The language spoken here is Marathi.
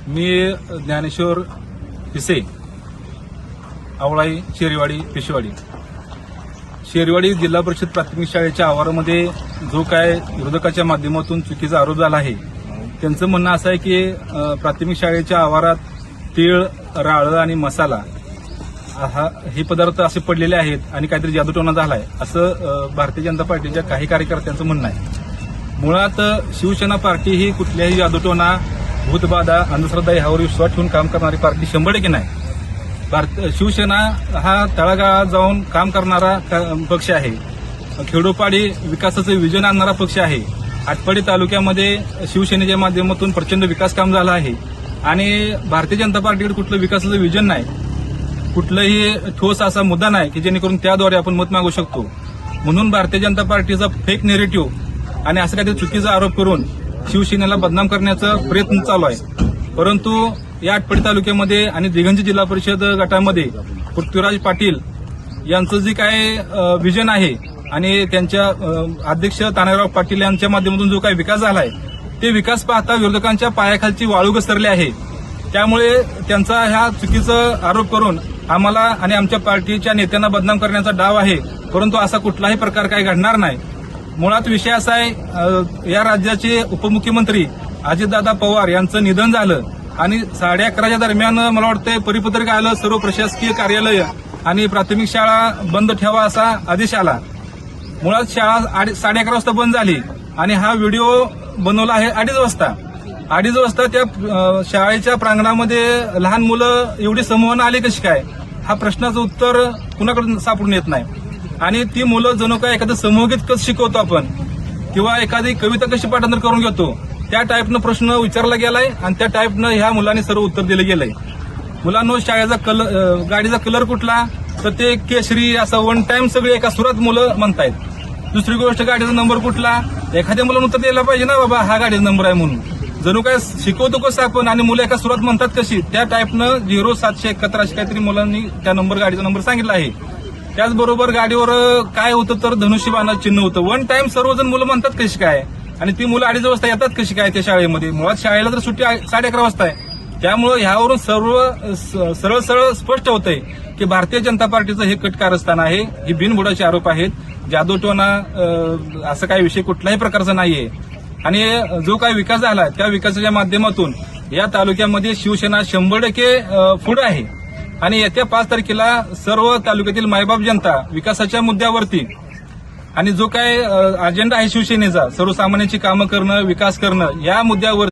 मी ज्ञानेश्वर पिसे, आवळाई, शेरीवाडी, पेशवाडी. शेरीवाडी जिल्हा परिषद प्राथमिक शाळेच्या आवारामध्ये जो काय विरोधकाच्या माध्यमातून चुकीचा आरोप झाला आहे, त्यांचं म्हणणं असं आहे की प्राथमिक शाळेच्या आवारात तीळ, राळं आणि मसाला हे पदार्थ असे पडलेले आहेत आणि काहीतरी जादूटोणा झालाय, असं भारतीय जनता पार्टीच्या काही कार्यकर्त्यांचं म्हणणं आहे. मुळात शिवसेना पार्टी ही कुठल्याही जादूटोणा, भूतबाधा, अंधश्रद्धा यावर विश्वास ठेवून काम करणारी पार्टी 100% नाही. शिवसेना हा तळागाळात जाऊन काम करणारा पक्ष आहे. खेडोपाडी विकासाचं विजन आणणारा पक्ष आहे. आटपाडी तालुक्यामध्ये शिवसेनेच्या माध्यमातून प्रचंड विकास काम झालं आहे आणि भारतीय जनता पार्टीकडे कुठलं विकासाचं विजन नाही, कुठलंही ठोस असा मुद्दा नाही की जेणेकरून त्याद्वारे आपण मत मागू शकतो. म्हणून भारतीय जनता पार्टीचा फेक नेरेटिव्ह आणि असं काहीतरी चुकीचा आरोप करून शिवसेनेला बदनाम करण्याचा प्रयत्न चालू आहे. परंतु या आटपाडी तालुक्यामध्ये आणि दिघंजी जिल्हा परिषद गटामध्ये पृथ्वीराज पाटील यांचं जे काय विजन आहे आणि त्यांच्या अध्यक्ष तानाजीराव पाटील यांच्या माध्यमातून जो काही विकास झाला आहे, ते विकास पाहता विरोधकांच्या पायाखालची वाळू घसरली आहे. त्यामुळे त्यांचा ह्या चुकीचा आरोप करून आम्हाला आणि आमच्या पार्टीच्या नेत्यांना बदनाम करण्याचा डाव आहे. परंतु असा कुठलाही प्रकार काही घडणार नाही. मुळात विषय असा आहे, या राज्याचे उपमुख्यमंत्री अजितदादा पवार यांचं निधन झालं आणि 11:30च्या दरम्यान मला वाटतंय परिपत्रक आलं, सर्व प्रशासकीय कार्यालय आणि प्राथमिक शाळा बंद ठेवा असा आदेश आला. मुळात शाळा 11:30 वाजता बंद झाली आणि हा व्हिडिओ बनवला आहे 2:30 वाजता. 2:30 वाजता त्या शाळेच्या प्रांगणामध्ये लहान मुलं एवढी समूहानं आली कशी काय, हा प्रश्नाचं उत्तर कुणाकडून सापडून येत नाही. आणि ती मुलं जणू काय एखादं समूहगीत कसं शिकवतो आपण किंवा एखादी कविता कशी पाठांतर करून घेतो, त्या टाईपनं प्रश्न विचारला गेलाय आणि त्या टाईपनं ह्या मुलांनी सर्व उत्तर दिलं गेलंय. मुलांनो, शाळेचा गाडीचा कलर कुठला, तर ते केशरी, असा वन टाइम सगळे एका सुरात मुलं म्हणतायत. दुसरी गोष्ट, गाडीचा नंबर कुठला, एखाद्या मुलानं उत्तर द्यायला पाहिजे ना, बाबा हा गाडीचा नंबर आहे म्हणून. जणू काय शिकवतो कसं आपण आणि मुलं एका सुरात म्हणतात कशी, त्या टाईपनं 0771 अशी काहीतरी मुलांनी त्या गाडीचा नंबर सांगितला आहे. त्याचबरोबर गाडीवर काय होतं तर धनुष्यबाणाचं चिन्ह होतं. वन टाइम सर्वजण मुलं म्हणतात कशी काय आणि ती मुलं 2:30 वाजता येतात कशी काय त्या शाळेमध्ये. मुळात शाळेला तर सुट्टी 11:30 वाजता आहे. त्यामुळे ह्यावरून सरळ स्पष्ट होतंय की भारतीय जनता पार्टीचं हे कट कारस्थान आहे. ही बिनबुडाचे आरोप आहेत. जादूटोणा असं काही विषय कुठल्याही प्रकारचा नाहीये. आणि जो काही विकास झाला त्या विकासाच्या माध्यमातून या तालुक्यामध्ये शिवसेना 100% पुढे आहे. आणि येत्या 5 तारखेला सर्व तालुक्यातील मायबाप जनता विकासाच्या मुद्द्यावरती आणि जो काय अजेंडा आहे शिवसेनेचा, सर्वसामान्यांची कामं करणं, विकास करणं, या मुद्द्यावर